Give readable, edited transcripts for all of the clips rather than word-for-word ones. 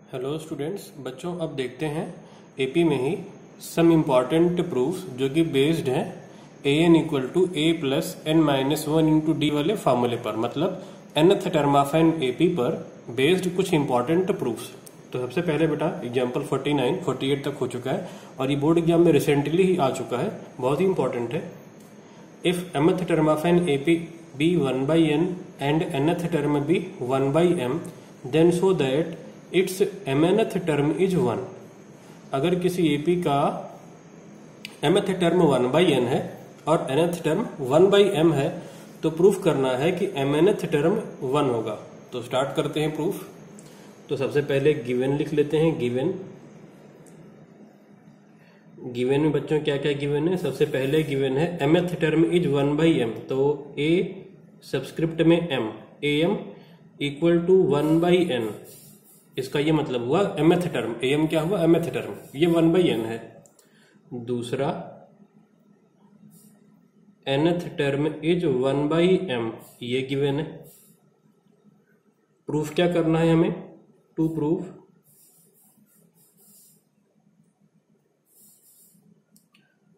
Hello students, बच्चों अब देखते हैं एपी में ही सम इम्पॉर्टेंट प्रूफ्स जो कि बेस्ड हैं an equal to a plus n minus one into d वाले फार्मूले पर, मतलब nth term of N AP पर बेस्ड कुछ इंपॉर्टेंट प्रूफ्स। तो सबसे पहले बेटा एग्जाम्पल 49 48 तक हो चुका है और ये बोर्ड एग्जाम में रिसेंटली ही आ चुका है, बहुत ही इंपॉर्टेंट है। If mth term of N AP be 1/n and nth term be 1/m then show that it's mnth term is 1। अगर किसी एपी का mth टर्म 1/n है और nth टर्म 1/m है तो प्रूफ करना है कि mnth टर्म 1 होगा। तो स्टार्ट करते हैं प्रूफ। तो सबसे पहले गिवन लिख लेते हैं। गिवन में बच्चों क्या क्या गिवन है? सबसे पहले गिवन है mth टर्म इज 1/m, तो a सबस्क्रिप्ट में m, am equal to 1/n। इसका ये मतलब हुआ mth टर्म, am क्या हुआ? mth टर्म, ये 1/n है। दूसरा nth टर्म इज 1/m, ये गिवन है। प्रूफ क्या करना है हमें? टू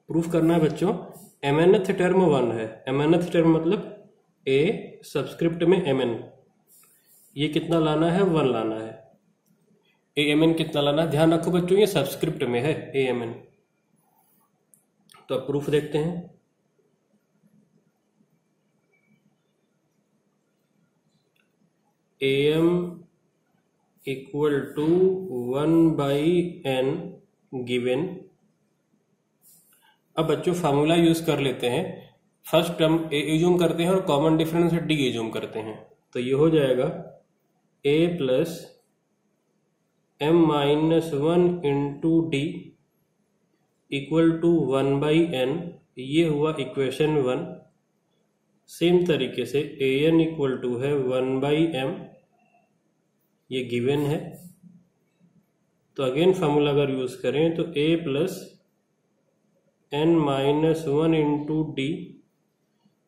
प्रूफ करना है बच्चों mnth टर्म 1 है। mnth टर्म मतलब a सबस्क्रिप्ट में mn, ये कितना लाना है? 1 लाना है। amn कितना लाना है? ध्यान रखो बच्चों ये सबस्क्रिप्ट में है amn। तो अब प्रूफ देखते हैं। am equal to 1/n given. अब बच्चों फार्मूला यूज कर लेते हैं। फर्स्ट टर्म a एज्यूम करते हैं और कॉमन डिफरेंस d एज्यूम करते हैं। तो ये हो जाएगा a plus m minus 1 into D equal to 1/n, ये हुआ इक्वेशन 1। सेम तरीके से an इक्वल टू है 1/m, ये गिवन है। तो अगेन फार्मूला अगर यूज करें तो a plus n minus 1 into D,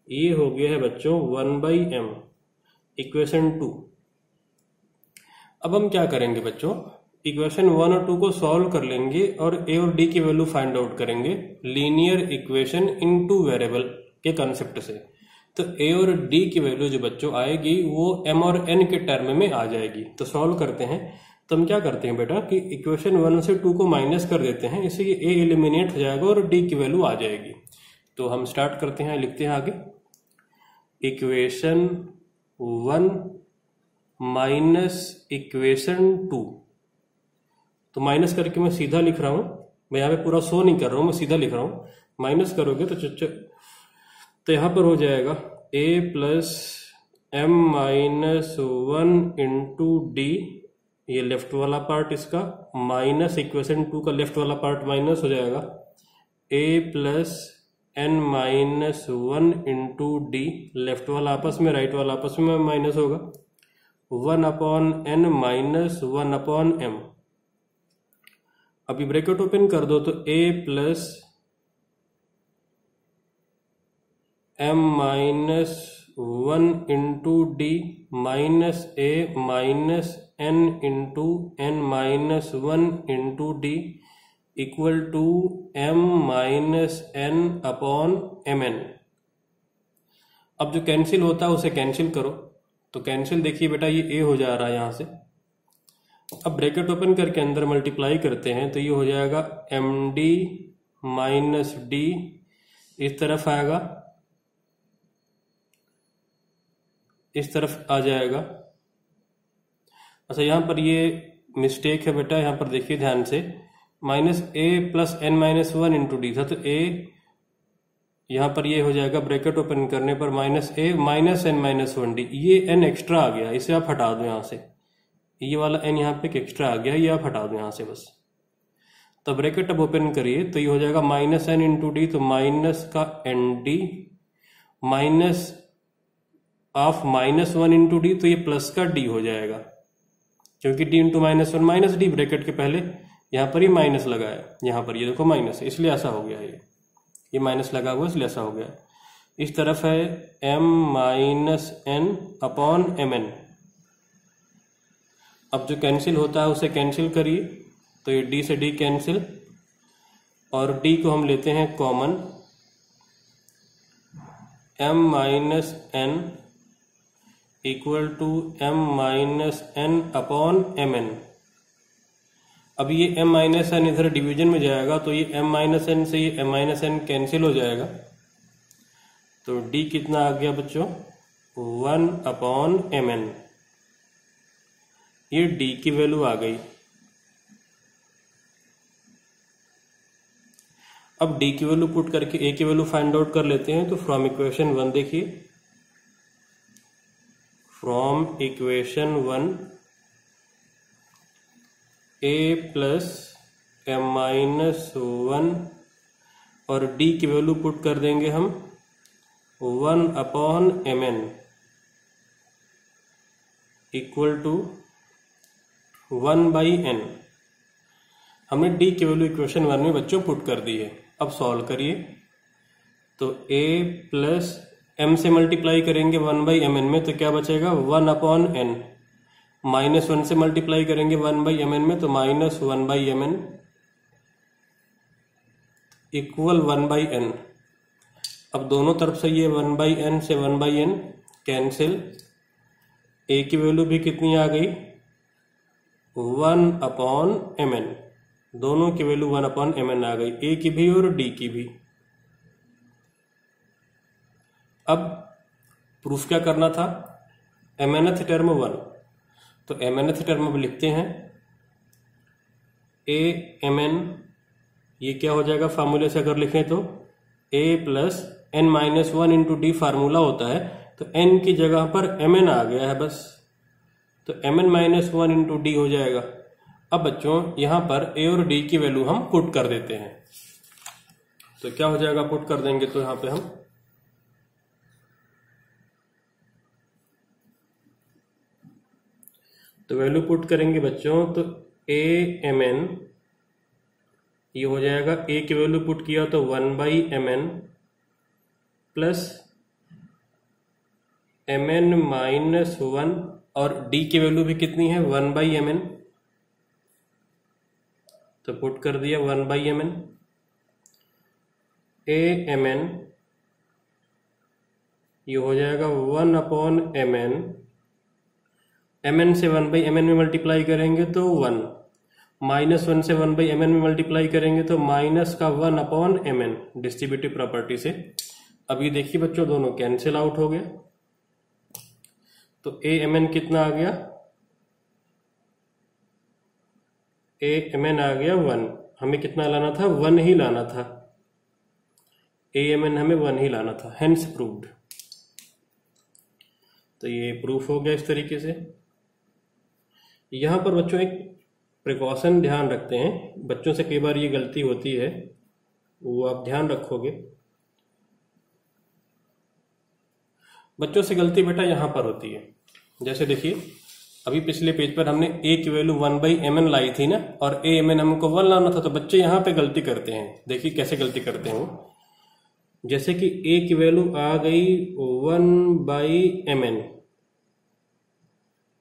ये हो गया है बच्चों 1/m, इक्वेशन 2। अब हम क्या करेंगे बच्चों? इक्वेशन 1 और 2 को सॉल्व कर लेंगे और a और d की वैल्यू फाइंड आउट करेंगे linear equation in two variable के कंसेप्ट से। तो a और d की वैल्यू जो बच्चों आएगी वो m और n के टर्म में आ जाएगी। तो सॉल्व करते हैं। तो हम क्या करते हैं बेटा कि इक्वेशन 1 से 2 को माइनस कर देते हैं, इससे ये a एलिमिनेट हो जाएगा और d की वैल्यू आ जाएगी। तो हम स्टार्ट करते हैं, लिखते हैं आगे। इक्वेशन 1 माइनस इक्वेशन 2, तो माइनस करके मैं सीधा लिख रहा हूं, मैं यहाँ पे पूरा शो नहीं कर रहा हूं, मैं सीधा लिख रहा हूं। माइनस करोगे तो यहां पर हो जाएगा a plus m minus 1 into D, ये लेफ्ट वाला पार्ट इसका, माइनस इक्वेशन 2 का लेफ्ट वाला पार्ट माइनस हो जाएगा a plus n minus 1 into D, left वाला आपस में, राइट वाला आपस में माइनस होगा, 1/n माइनस 1/m। अभी ब्रैकेट ओपन कर दो तो a plus m minus 1 into d minus a minus n into n minus 1 into D equal to m minus n upon mn। अब जो कैंसिल होता है उसे कैंसिल करो। तो कैंसिल देखिए बेटा ये a हो जा रहा है यहां से। अब ब्रैकेट ओपन करके अंदर मल्टीप्लाई करते हैं तो ये हो जाएगा md माइनस डी, इस तरफ आएगा, इस तरफ आ जाएगा। अच्छा यहां पर ये मिस्टेक है बेटा, यहां पर देखिए ध्यान से, minus a plus n minus 1 into D था, तो a यहां पर ये हो जाएगा ब्रैकेट ओपन करने पर minus a minus n minus 1 D, ये n एक्स्ट्रा आ गया, इसे आप हटा दो यहां से, ये वाला n यहाँ पे एक्स्ट्रा आ गया, ये आप हटा दो यहां से बस। तो ब्रैकेट अब ओपन करिए तो ये हो जाएगा माइनस n इंटू डी, तो माइनस का n d minus of minus 1 into d, तो ये प्लस का d हो जाएगा, क्योंकि d into minus 1 minus d, bracket के पहले यहाँ पर ही माइनस लगा है, यहाँ पर ये देखो माइनस है, इसलिए ऐसा हो गया। ये माइनस लगा हुआ इसलिए ऐसा हो गया। इस तरफ है m minus n upon mn, अब जो कैंसिल होता है उसे कैंसिल करिए, तो ये d से d कैंसिल, और d को हम लेते हैं common, m minus n equal to m minus n upon mn। अब ये m माइनस n इधर डिवीजन में जाएगा, तो ये m माइनस n से ये m माइनस n कैंसिल हो जाएगा, तो d कितना आ गया बच्चों, 1 अपॉन mn। ये d की वैल्यू आ गई। अब d की वैल्यू पुट करके a की वैल्यू फाइंड आउट कर लेते हैं। तो फ्रॉम इक्वेशन 1 देखिए, from equation 1 a plus m minus 1 और d की वैल्यू पुट कर देंगे हम 1 upon mn equal to 1 by n। हमने d की वैल्यू इक्वेशन 1 में बच्चों पुट कर दी है। अब सॉल्व करिए, तो a प्लस m से मल्टीप्लाई करेंगे 1 बाई mn में, तो क्या बचेगा 1 अपॉन n, माइनस 1 से मल्टीप्लाई करेंगे 1 बाई mn में, तो minus 1 by mn equal 1 by n। अब दोनों तरफ से ये 1 बाई n से 1 बाई n कैंसिल, a की वैल्यू भी कितनी आ गई 1 अपॉन mn, दोनों की वैल्यू 1 अपॉन mn आ गई, a की भी और d की भी। अब प्रूफ क्या करना था, mnth टर्म 1, तो mnth टर्म अब लिखते हैं a mn, ये क्या हो जाएगा फार्मूले से अगर लिखें तो a plus n minus 1 into D formula होता है, तो n की जगह पर mn आ गया है बस, तो mn माइनस 1 इंटू डी हो जाएगा। अब बच्चों यहां पर a और d की वैल्यू हम पुट कर देते हैं, तो क्या हो जाएगा पुट कर देंगे तो यहां पे हम तो वैल्यू पुट करेंगे बच्चों, तो a mn ये हो जाएगा, a की वैल्यू पुट किया तो 1 by mn plus mn minus 1, और d की वैल्यू भी कितनी है 1 बाई mn, तो पुट कर दिया 1 बाई mn। a mn ये हो जाएगा 1 अपॉन mn, mn से 1 बाई mn में मल्टीप्लाई करेंगे तो 1, माइनस 1 से 1 बाई mn में मल्टीप्लाई करेंगे तो माइनस का 1 अपॉन mn, डिस्ट्रीब्यूटिव प्रॉपर्टी से। अब ये देखिए बच्चों दोनों कैंसिल आउट हो गया, तो a mn कितना आ गया, a mn आ गया 1, हमें कितना लाना था 1 ही लाना था, a mn हमें 1 ही लाना था, हेंस प्रूव्ड। तो ये प्रूफ हो गया इस तरीके से। यहां पर बच्चों एक प्रिकॉशन ध्यान रखते हैं, बच्चों से कई बार ये गलती होती है, वो आप ध्यान रखोगे। बच्चों से गलती बेटा यहां पर होती है, जैसे देखिए अभी पिछले पेज पर हमने a की वैल्यू 1 बाई mn लाई थी ना, और a mn हमको 1 लाना था, तो बच्चे यहां पे गलती करते हैं। देखिए कैसे गलती करते हैं वो, जैसे कि a की वैल्यू आ गई 1 बाई mn,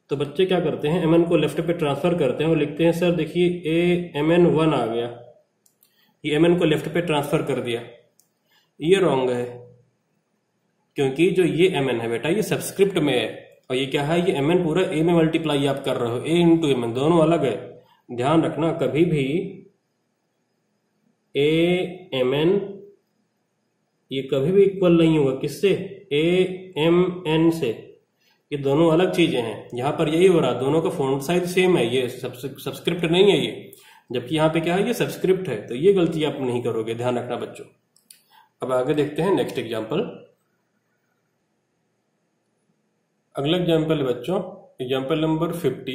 तो बच्चे क्या करते हैं mn को लेफ्ट पे ट्रांसफर करते हैं और लिखते हैं सर देखिए a mn 1 आ गया, ये mn को लेफ्ट पे ट्रांसफर कर दिया। ये रॉन्ग है, क्योंकि जो ये mn है बेटा ये सबस्क्रिप्ट में है, और ये क्या है ये mn पूरा a में मल्टीप्लाई आप कर रहे हो, a इंटू mn दोनों अलग है। ध्यान रखना कभी भी a mn ये कभी भी इक्वल नहीं होगा किससे, a m n से, ये दोनों अलग चीजें हैं। यहां पर यही हो रहा, दोनों का फॉन्ट साइज सेम है, ये सबस्क्रिप्ट नहीं है ये, जबकि यहाँ पे क्या है ये सबस्क्रिप्ट है, तो ये गलती आप नहीं करोगे, ध्यान रखना बच्चों। अब आगे देखते हैं नेक्स्ट एग्जाम्पल। अगला एग्जाम्पल है बच्चों example number 50।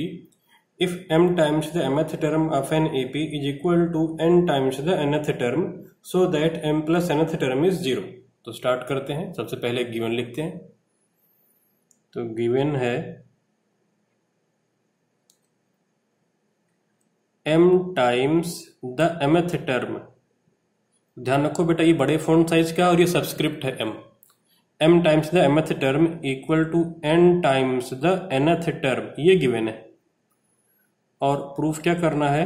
If m times the mth term of an AP is equal to n times the nth term so that m plus nth term is 0। तो स्टार्ट करते हैं, सबसे पहले गिवन लिखते हैं। तो गिवन है m times the mth term, ध्यान रखो बेटा ये बड़े फॉन्ट साइज का और ये सबस्क्रिप्ट है m times the mth term equal to n times the nth term, ये गिवन है। और प्रूफ क्या करना है,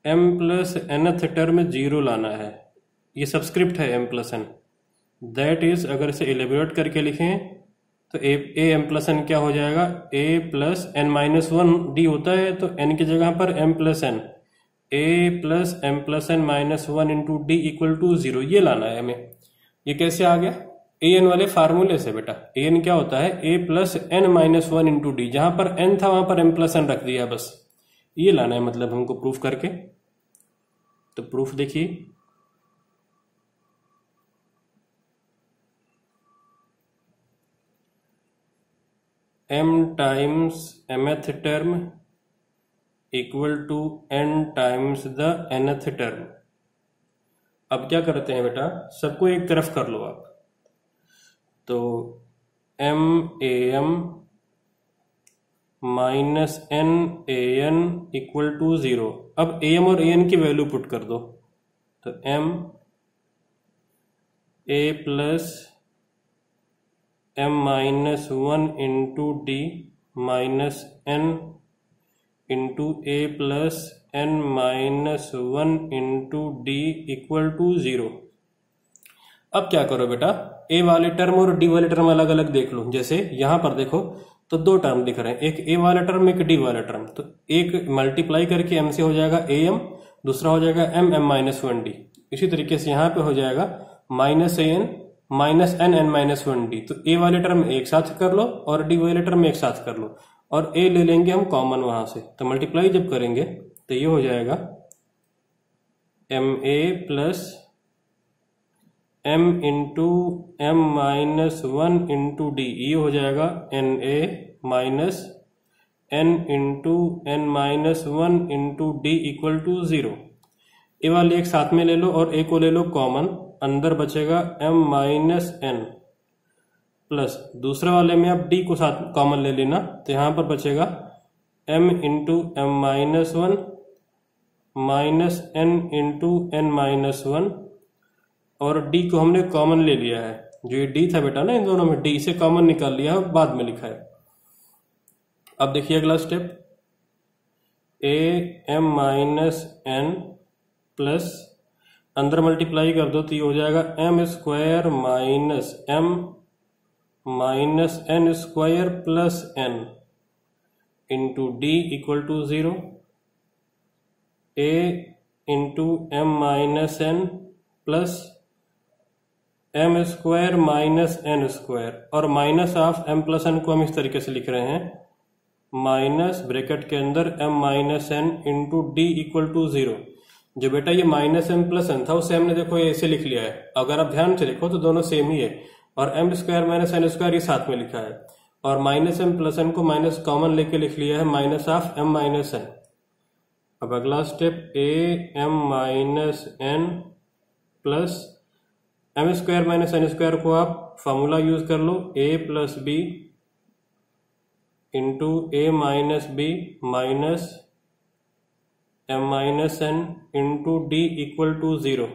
m प्लस nth टर्म 0 लाना है। ये सबस्क्रिप्ट है m plus n, that is अगर इसे एलिब्रेट करके लिखें तो a m प्लस n क्या हो जाएगा, a plus n minus 1 d होता है, तो n की जगह पर m plus n, a plus m plus n minus 1 into D equal to 0, ये लाना है हमें। ये कैसे आ गया, ए एन वाले फार्मूले से बेटा। ए एन क्या होता है, a plus n minus 1 into D, जहां पर n था वहां पर m प्लस n रख दिया, बस ये लाना है मतलब हमको प्रूफ करके। तो प्रूफ देखिए, m times mth term equal to n times the nth term. अब क्या करते हैं बेटा, सबको एक तरफ कर लो आप, तो m a m minus n a n equal to 0। अब a m और a n की वैल्यू पुट कर दो, तो m a plus m minus 1 into d minus n into a plus n minus 1 into D equal to 0। अब क्या करो बेटा, a वाले टर्म और d वाले टर्म अलग अलग देख लो। जैसे यहां पर देखो तो दो टर्म दिख रहे हैं, एक a वाला टर्म एक d वाला टर्म, तो एक मल्टीप्लाई करके m से हो जाएगा am, दूसरा हो जाएगा m m माइनस 1d। इसी तरीके से यहां पे हो जाएगा minus a n minus n n minus 1d। तो a वाले टर्म एक साथ कर लो और d वाले टर्म एक साथ कर लो, और a ले लेंगे हम कॉमन वहां से, तो मल्टीप्लाई जब करेंगे तो ये हो जाएगा m a plus m into m minus 1 into D, ये हो जाएगा n a minus n into n minus 1 into D equal to 0। A वाले एक साथ में ले लो और a को ले लो कॉमन, अंदर बचेगा m माइनस n प्लस दूसरे वाले में अब d को साथ कॉमन ले लेना, तो यहां पर बचेगा m into m minus 1 minus n into n minus 1, और d को हमने कॉमन ले लिया है, जो ये d था बेटा ना इन दोनों में, d से कॉमन निकाल लिया है, बाद में लिखा है। अब देखिए अगला step, a m minus n plus अंदर मल्टीप्लाई कर दो तो ये हो जाएगा m square minus m minus n square plus n into D equal to 0। a into m minus n plus m square minus n square, और minus of m plus n को हम इस तरीके से लिख रहे हैं, माइनस ब्रैकेट के अंदर m minus n into D equal to 0। जो बेटा ये माइनस m प्लस n था उसे हमने देखो ऐसे लिख लिया है, अगर आप ध्यान से देखो तो दोनों सेम ही है, और m square minus n square ये साथ में लिखा है, और माइनस m प्लस n को माइनस कॉमन लेके लिख लिया है, minus of m minus n। अब अगला step, a m minus n plus m square minus n square को आप फॉर्मूला यूज कर लो, a plus b into a minus b minus m minus n into D equal to 0।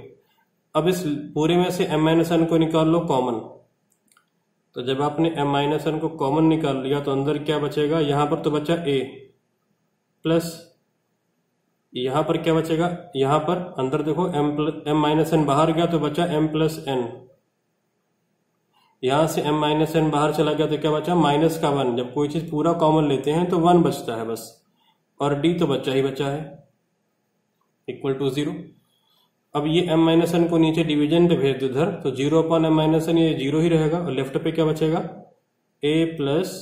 अब इस पूरे में से m माइनस n को निकाल लो कॉमन, तो जब आपने m माइनस n को कॉमन निकाल लिया तो अंदर क्या बचेगा, यहां पर तो बचा a प्लस यहां पर क्या बचेगा, यहां पर अंदर देखो m माइनस n बाहर गया तो बचा m प्लस n, यहां से m माइनस n बाहर चला गया तो क्या बचा माइनस का 1। जब कोई चीज पूरा कॉमन लेते हैं तो 1 बचता है बस, और d तो बचा ही बचा है इक्वल टू 0। अब ये m माइनस n को नीचे डिवीजन पे भेज दो इधर, तो 0 अपॉन m माइनस n, ये 0 ही रहेगा, और लेफ्ट पे क्या बचेगा, a plus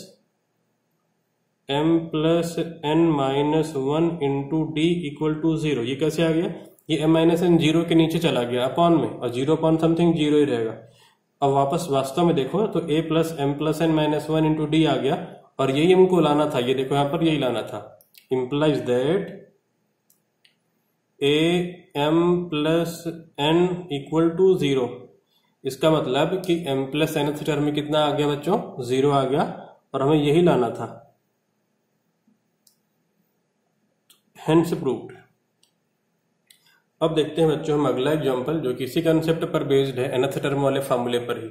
m plus n minus 1 into D equal to 0। ये कैसे आ गया, ये m माइनस n 0 के नीचे चला गया अपॉन में, और 0 अपॉन समथिंग 0 ही रहेगा। अब वापस वास्तव में देखो तो a plus m plus n minus 1 into D आ गया, और यही हमको लाना था, ये देखो यहाँ पर यही लाना था। Implies that a m plus n equal to 0। इसका मतलब कि m प्लस n टर्म में कितना आ गया बच्चों, 0 आ गया, और हमें यही लाना था। Hence proved. अब देखते हैं बच्चों हम अगला एग्जांपल, जो किसी कंसेप्ट पर बेस्ड है nth टर्म वाले फार्मूले पर ही।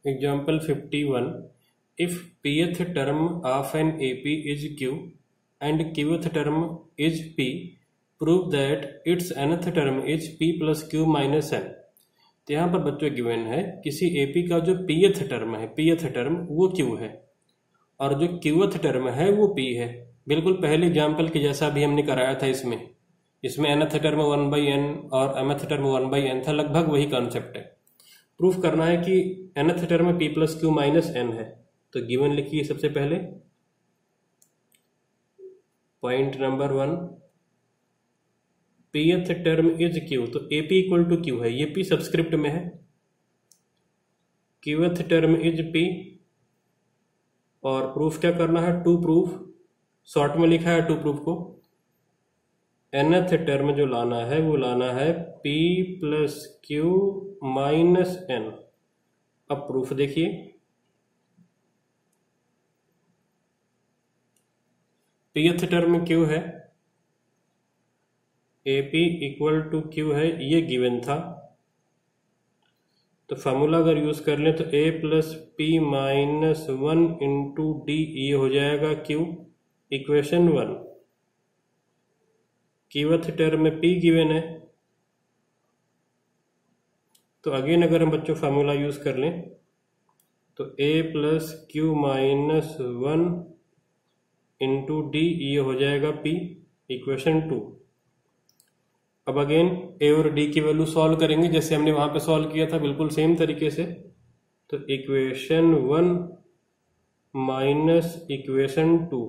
Example 51, if pth term of an AP is Q and qth term is P, prove that its nth term is P plus Q minus n। तो यहाँ पर बच्चों गिवन है किसी AP का जो pth टर्म है, pth टर्म वो Q है और जो qth टर्म है वो P है। बिल्कुल पहले एग्जाम्पल के जैसा भी हमने कराया था। इसमें nth टर्म 1/n और mth टर्म 1/n था, लगभग वही कॉन्सेप्ट है। प्रूफ करना है कि nth term P plus Q minus n है। तो गिवन लिखिए सबसे पहले point number 1, pth term is Q, तो AP इक्वल टू Q है, ये P सबस्क्रिप्ट में है। qth टर्म इज P और प्रूफ क्या करना है, टू प्रूफ, शॉर्ट में लिखा है टू प्रूफ को। nth टर्म जो लाना है वो लाना है P plus Q minus n। अब प्रूफ देखिए, pth टर्म Q है, AP इक्वल टू Q है, ये गिवन था। तो फार्मूला अगर यूज कर लें तो A plus P minus 1 into D, ये हो जाएगा Q, इक्वेशन 1। qth टर्म में P गिवन है, तो अगेन अगर हम बच्चों फार्मूला यूज कर लें तो A plus Q minus 1 into D, ये हो जाएगा P, इक्वेशन 2। अब अगेन A और D की वैल्यू सॉल्व करेंगे जैसे हमने वहां पे सॉल्व किया था, बिल्कुल सेम तरीके से। तो इक्वेशन 1 माइनस इक्वेशन 2,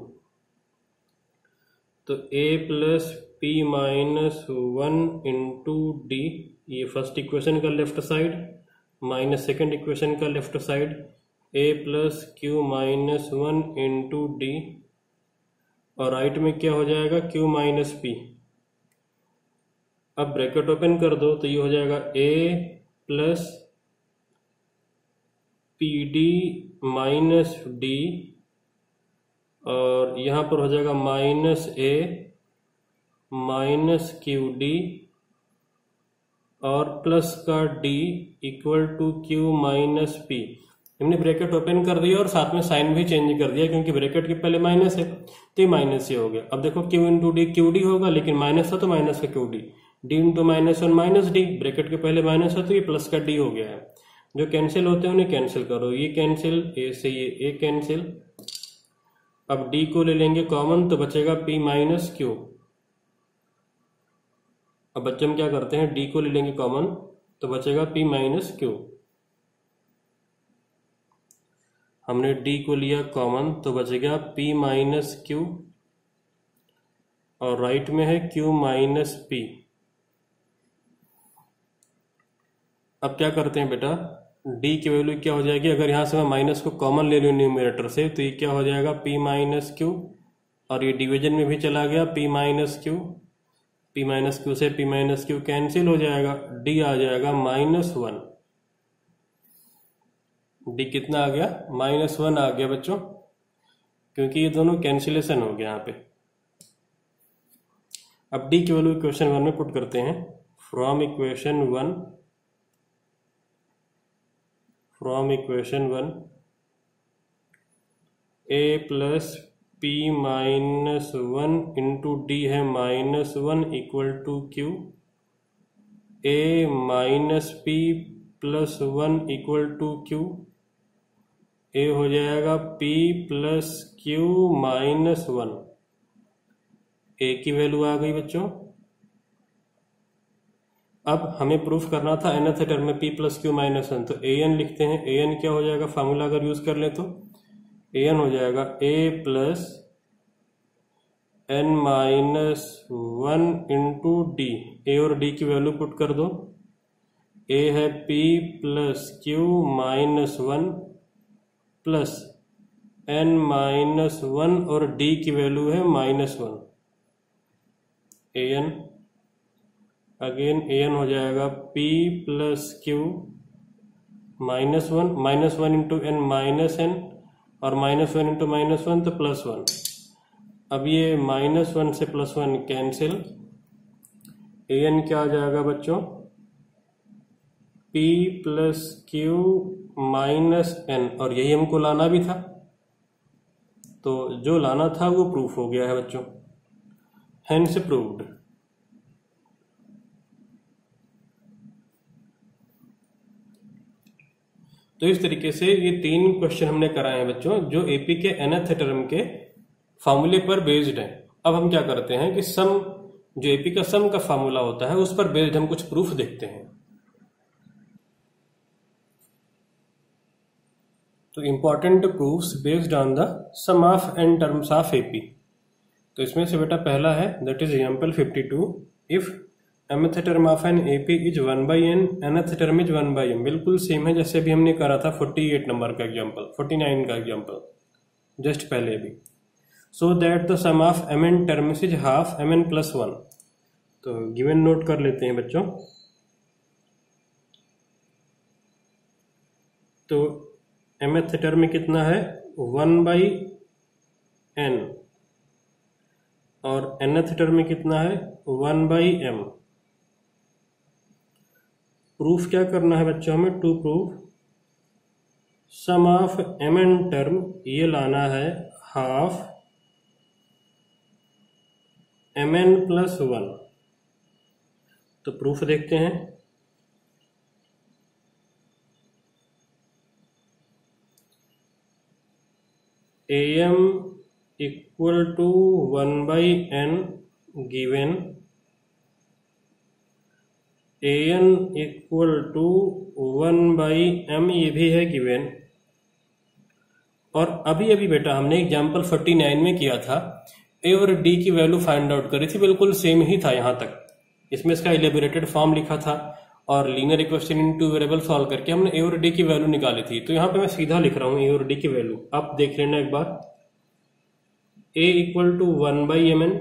तो A plus P minus 1 into D, ये फर्स्ट इक्वेशन का left side, minus second equation का left side, A plus Q minus 1 into D, और राइट में क्या हो जाएगा, Q माइनस P। अब ब्रैकेट ओपन कर दो तो ये हो जाएगा A plus PD minus D, और यहां पर हो जाएगा माइनस A माइनस QD और प्लस का D equal to Q minus P। हमने ब्रैकेट ओपन कर दिया और साथ में साइन भी चेंज कर दिया, क्योंकि ब्रैकेट के पहले माइनस है तो ये माइनस ही हो गया। अब देखो Q इंटू डी QD होगा, लेकिन माइनस था तो माइनस का QD, D into minus 1 minus D, bracket के पहले माइनस है तो ये प्लस का D हो गया है। जो कैंसिल होते हैं उन्हें कैंसिल करो, ये कैंसिल, A से ये A कैंसिल। अब D को ले लेंगे कॉमन तो बचेगा P माइनस Q। अब बच्चे हम क्या करते हैं, D को ले लेंगे कॉमन तो बचेगा P माइनस Q। हमने D को लिया कॉमन तो बचेगा P माइनस Q, और राइट में है Q माइनस P। अब क्या करते हैं बेटा, D की वैल्यू क्या हो जाएगी, अगर यहां से मैं माइनस को कॉमन ले लूं न्यूमरेटर से तो ये क्या हो जाएगा P माइनस Q, और ये डिवीजन में भी चला गया P minus Q, P minus Q से P माइनस Q कैंसिल हो जाएगा, D आ जाएगा माइनस 1। D कितना आ गया, माइनस 1 आ गया बच्चों, क्योंकि ये दोनों कैंसिलेशन हो गया यहाँ पे। अब D की वैल्यू इक्वेशन 1 में पुट करते हैं। From equation 1 A plus P minus 1 into D है minus 1 equal to Q, A minus P plus 1 equal to Q, A हो जाएगा P plus Q minus 1। A की वैल्यू आ गई बच्चों। अब हमें प्रूफ करना था nth टर्म में P प्लस Q माइनस 1, तो an लिखते हैं। an क्या हो जाएगा, फार्मूला अगर यूज कर ले तो an हो जाएगा A plus n minus 1 into D, A और D की वैल्यू पुट कर दो। A है P plus Q minus 1 plus n minus 1 और D की वैल्यू है माइनस 1। an अगेन an हो जाएगा P plus Q minus 1 into n minus n, और माइनस 1 इंटू माइनस 1 तो प्लस 1। अब ये माइनस 1 से प्लस 1 कैंसिल, an क्या आ जाएगा बच्चों, P plus Q minus n, और यही हमको लाना भी था। तो जो लाना था वो प्रूफ हो गया है बच्चों, हेंस प्रूव्ड। तो इस तरीके से ये 3 क्वेश्चन हमने कराए हैं बच्चों, जो एपी के nth टर्म के फॉर्मूले पर बेस्ड है। अब हम क्या करते हैं कि सम, जो एपी का सम का फॉर्मूला होता है उस पर बेस्ड हम कुछ प्रूफ देखते हैं। तो important proofs based on the sum of n terms of AP. तो इसमें से बेटा पहला है, that is example 52, if mth term of N AP is 1/n, nth term is 1/m। बिल्कुल सेम है जैसे भी हमने करा था 48 नंबर का एग्जांपल, 49 का एग्जांपल जस्ट पहले भी। So that the sum of mn terms is half mn plus 1। तो गिवन नोट कर लेते हैं बच्चों। तो mth टर्म में कितना है 1/n, और nth टर्म में कितना है 1/m। प्रूफ क्या करना है बच्चों हमें, to proof sum of mn term, ये लाना है हाफ mn प्लस 1। तो प्रूफ देखते हैं। am equal to 1/n given, an equal to 1/m ये भी है गिवन। और अभी अभी बेटा हमने एग्जाम्पल 49 में किया था, ए और डी की वैल्यू फाइंड आउट करी थी, बिल्कुल सेम ही था यहां तक। इसमें इसका इलेबोरेटेड फॉर्म लिखा था और linear equation in two variable solve करके हमने ए और डी की वैल्यू निकाली थी। तो यहाँ पे मैं सीधा लिख रहा हूँ ए और डी की वैल्यू, आप देख लेना एक बार। ए इक्वल टू 1/mn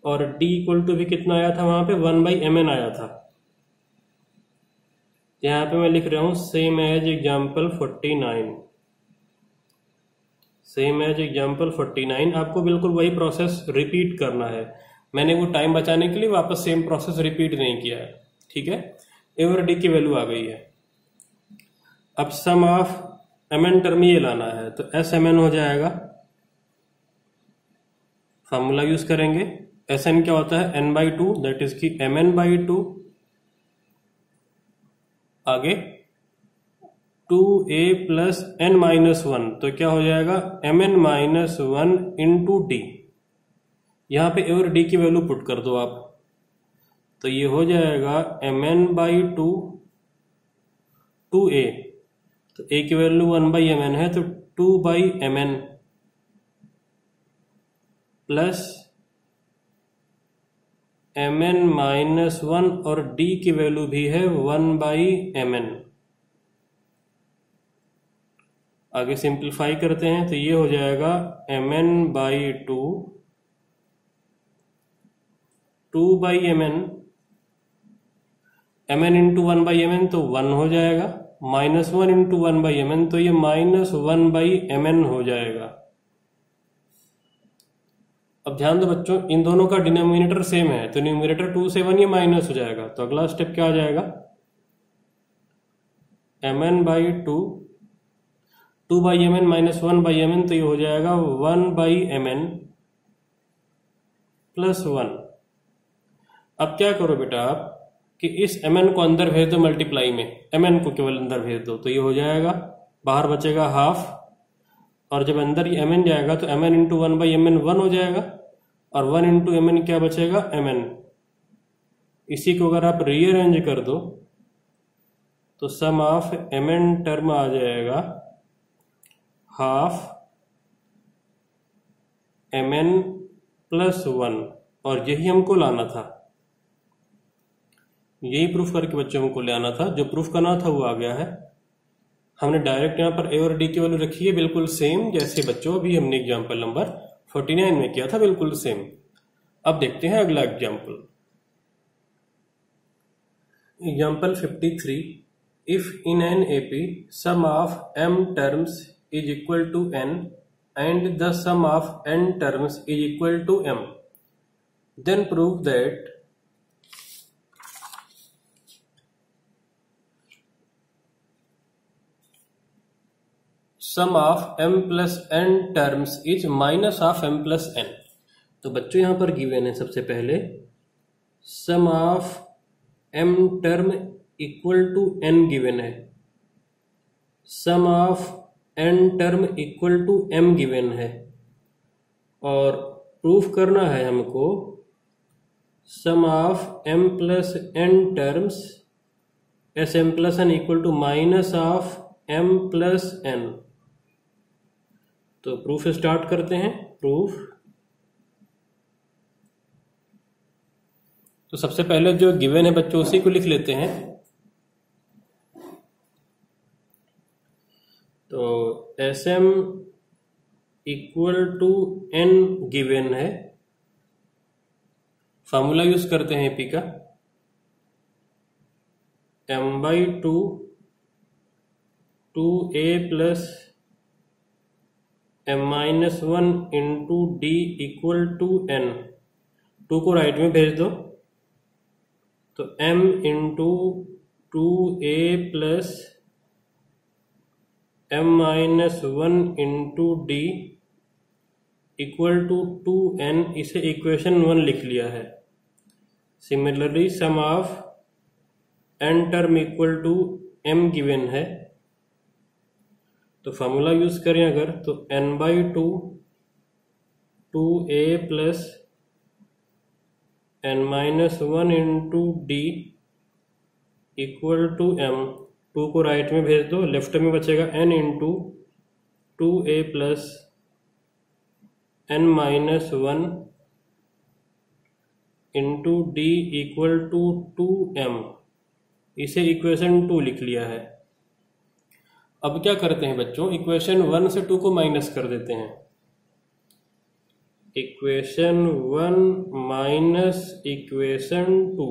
और d इक्वल टू भी कितना आया था वहां पे 1/mn आया था। यहाँ पे मैं लिख रहा हूं same as example 49, same as example 49। आपको बिल्कुल वही प्रोसेस रिपीट करना है। मैंने वो टाइम बचाने के लिए वापस सेम प्रोसेस रिपीट नहीं किया है, ठीक है। ए और डी की वैल्यू आ गई है। अब सम ऑफ mn टर्म ये लाना है, तो SMN हो जाएगा, फॉर्मूला यूज करेंगे। Sn क्या होता है n/2, दैट इज की mn/2, आगे 2a प्लस n-1, तो क्या हो जाएगा mn-1 इंटू डी। यहां पे a और d की वैल्यू पुट कर दो आप, तो ये हो जाएगा mn/2 2a, तो a की वैल्यू 1/mn है, तो 2/mn प्लस mn-1 और d की वैल्यू भी है 1/mn। आगे सिंप्लीफाई करते हैं, तो ये हो जाएगा mn/2 2/mn, mn into 1/mn तो 1 हो जाएगा, -1 इंटू 1/mn तो ये -1/mn हो जाएगा। अब ध्यान दो बच्चों, इन दोनों का डिनोमिनेटर सेम है, तो न्यूमरेटर 2 से 1 ये माइनस हो जाएगा। तो अगला स्टेप क्या आ जाएगा, mn/2 2/mn माइनस 1/mn, तो ये हो जाएगा 1/mn प्लस 1। अब क्या करो बेटा आप कि इस mn को अंदर भेज दो मल्टीप्लाई में, mn को केवल अंदर भेज दो, तो ये हो जाएगा, बाहर बचेगा हाफ, और जब अंदर ये mn जाएगा तो mn इंटू 1/mn 1 हो जाएगा, और 1 इंटू mn क्या बचेगा mn। इसी को अगर आप रीअरेंज कर दो तो सम ऑफ mn टर्म आ जाएगा हाफ mn प्लस 1, और यही हमको लाना था, यही प्रूफ करके बच्चों हमको ले आना था। जो प्रूफ करना था वो आ गया है। हमने डायरेक्ट यहाँ पर ए और डी की वैल्यू रखी है बिल्कुल सेम, जैसे बच्चों अभी हमने एग्जाम्पल नंबर 49 में किया था, बिल्कुल सेम। अब देखते हैं अगला example, example 53, if in an AP sum of m terms is equal to n and the sum of n terms is equal to m, then prove that sum of m plus n terms is minus of m plus n। तो बच्चों यहां पर given है सबसे पहले sum of m term equal to n given है, sum of n term equal to m given है, और प्रूफ करना है हमको sum of m plus n terms as m plus n equal to minus of m plus n। तो proof start करते हैं। Proof तो सबसे पहले जो गिवन है बच्चों उसी को लिख लेते हैं। तो S m equal to n given है, फॉर्मूला यूज करते हैं एपी का m/2 2a plus m-1 into d equal to n। 2 को राइट में भेज दो तो m इंटू 2a plus m-1 into d equal to 2n, इसे इक्वेशन 1 लिख लिया है। Similarly sum of n term equal to m given है, तो फॉर्मूला यूज करें अगर तो n/2 2a plus n-1 into d equal to m। 2 को राइट में भेज दो, लेफ्ट में बचेगा n into 2a plus n-1 into d equal to 2m, इसे इक्वेशन 2 लिख लिया है। अब क्या करते हैं बच्चों, इक्वेशन 1 से 2 को माइनस कर देते हैं। इक्वेशन 1 माइनस इक्वेशन 2,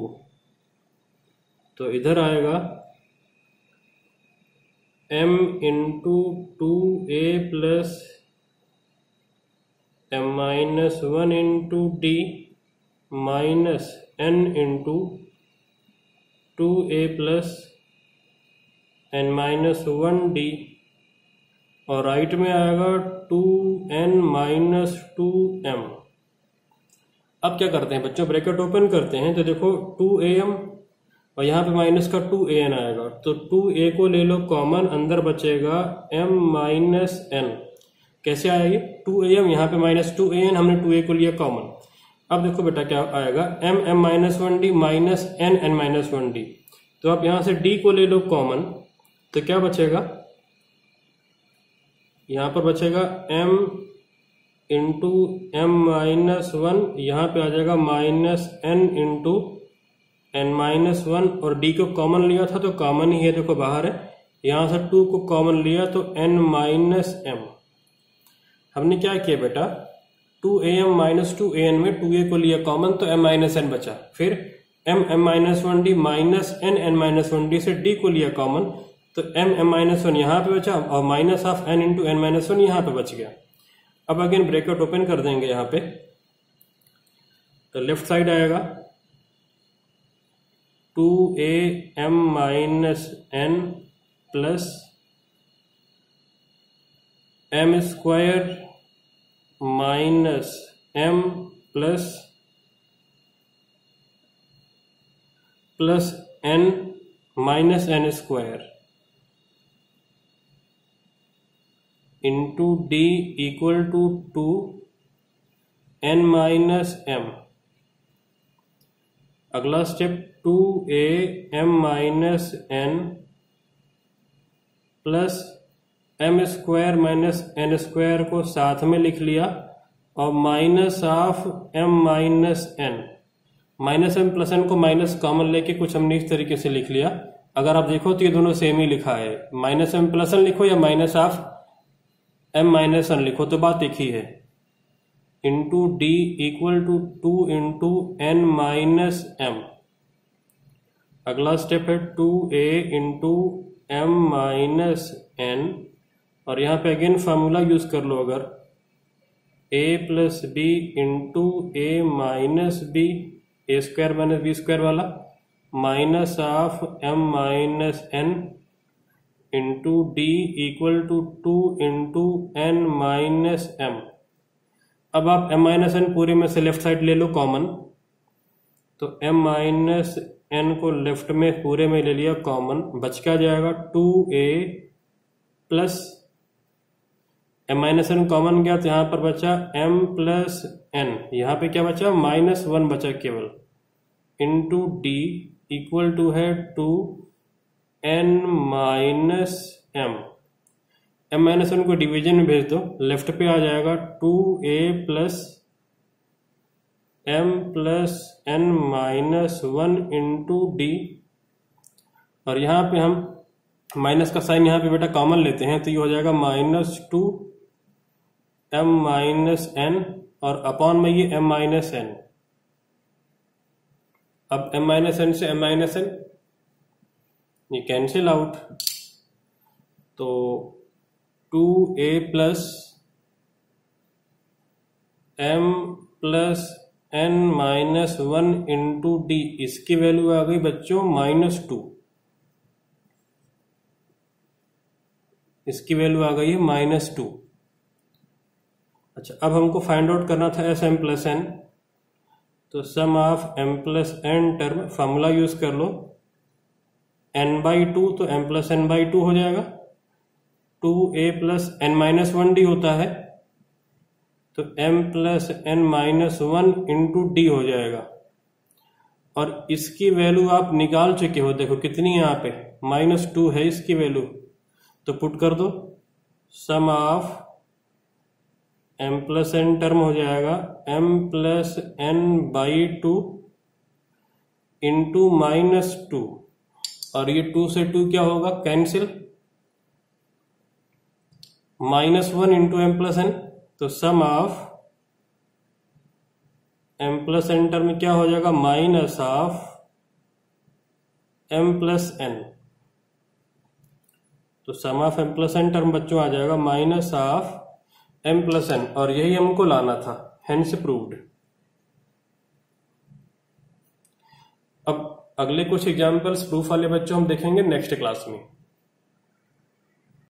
तो इधर आएगा m इंटू 2a plus m-1 into d minus n into 2a plus n-1 d, और राइट में आएगा 2n माइनस 2m। अब क्या करते हैं बच्चों, ब्रैकेट ओपन करते हैं तो देखो 2am और यहाँ पे माइनस का 2an आएगा, तो 2a को ले लो कॉमन, अंदर बचेगा m माइनस n। कैसे आएगी 2am, यहाँ पे माइनस 2an, हमने 2a को लिया कॉमन। अब देखो बेटा क्या आएगा m-1d माइनस n-1d, तो आप यहाँ से d को ले लो कॉमन, तो क्या बचेगा, यहाँ पर बचेगा m इंटू m-1, यहाँ पे आ जाएगा माइनस n इंटू n-1, और d को कॉमन लिया था तो कॉमन ही है, देखो बाहर है। यहाँ से 2 को कॉमन लिया तो n माइनस m। हमने क्या किया बेटा, 2am माइनस 2an में 2a को लिया कॉमन तो m माइनस n बचा, फिर m-1d माइनस n-1d से d को लिया कॉमन तो m-1 यहाँ पे बचा, और minus of n into n-1 यहाँ पे बच गया। अब अगेन ब्रैकेट ओपन कर देंगे यहाँ पे, तो लेफ्ट साइड आएगा 2am minus n plus m square minus m plus n minus n square into d equal to 2n minus m। अगला step 2am minus n plus m square minus n square को साथ में लिख लिया, और minus of m minus n, minus m plus n को minus common लेके कुछ हमने इस तरीके से लिख लिया। अगर आप देखो तो ये दोनों सेम ही लिखा है, माइनस m प्लस n लिखो या minus of m minus n लिखो तो बात एक ही है। Into d equal to 2 into n minus m। अगला स्टेप है 2a into m minus n, और यहाँ पे अगेन फार्मूला यूज कर लो, अगर a plus b into a minus b, a square minus b square वाला, minus of m minus n into D equal to 2 into n minus m. अब आप m minus N पूरे में से left side ले लो कॉमन, तो m minus n को left में पूरे में ले लिया कॉमन, बच क्या जाएगा 2a plus m minus n common गया तो यहां पर बचा m प्लस एन, यहां पे क्या बचा -1 बचा केवल, इंटू डी इक्वल टू है 2n minus m. m minus n को डिवीजन में भेज दो, लेफ्ट पे आ जाएगा 2a plus m plus n minus 1 into D, और यहाँ पे हम माइनस का साइन यहाँ पे बेटा कॉमन लेते हैं तो ये हो जाएगा -2 m माइनस n और अपॉन में ये m माइनस n। अब m माइनस n से m माइनस n ये कैंसिल आउट, तो 2a plus m plus n minus 1 into D, इसकी वैल्यू आ गई बच्चों -2, इसकी वैल्यू आ गई है -2। अच्छा, अब हमको फाइंड आउट करना था एस एम प्लस एन, तो sum of m plus n term formula use कर लो, n/2 तो m प्लस n/2 हो जाएगा, 2a plus n minus 1d होता है तो m plus n minus 1 into D हो जाएगा, और इसकी वैल्यू आप निकाल चुके हो, देखो कितनी है यहाँ पे -2 है इसकी वैल्यू, तो पुट कर दो, sum of m plus n term हो जाएगा m प्लस n/2 इंटू -2, और ये 2 से 2 क्या होगा cancel, -1 into m plus n, तो sum of m plus n term क्या हो जाएगा minus of m plus n, तो sum of m plus n term बच्चों आ जाएगा minus of m plus n, और यही हमको लाना था, हेंस प्रूव्ड। अब अगले कुछ एग्जाम्पल्स प्रूफ वाले बच्चों हम देखेंगे नेक्स्ट क्लास में।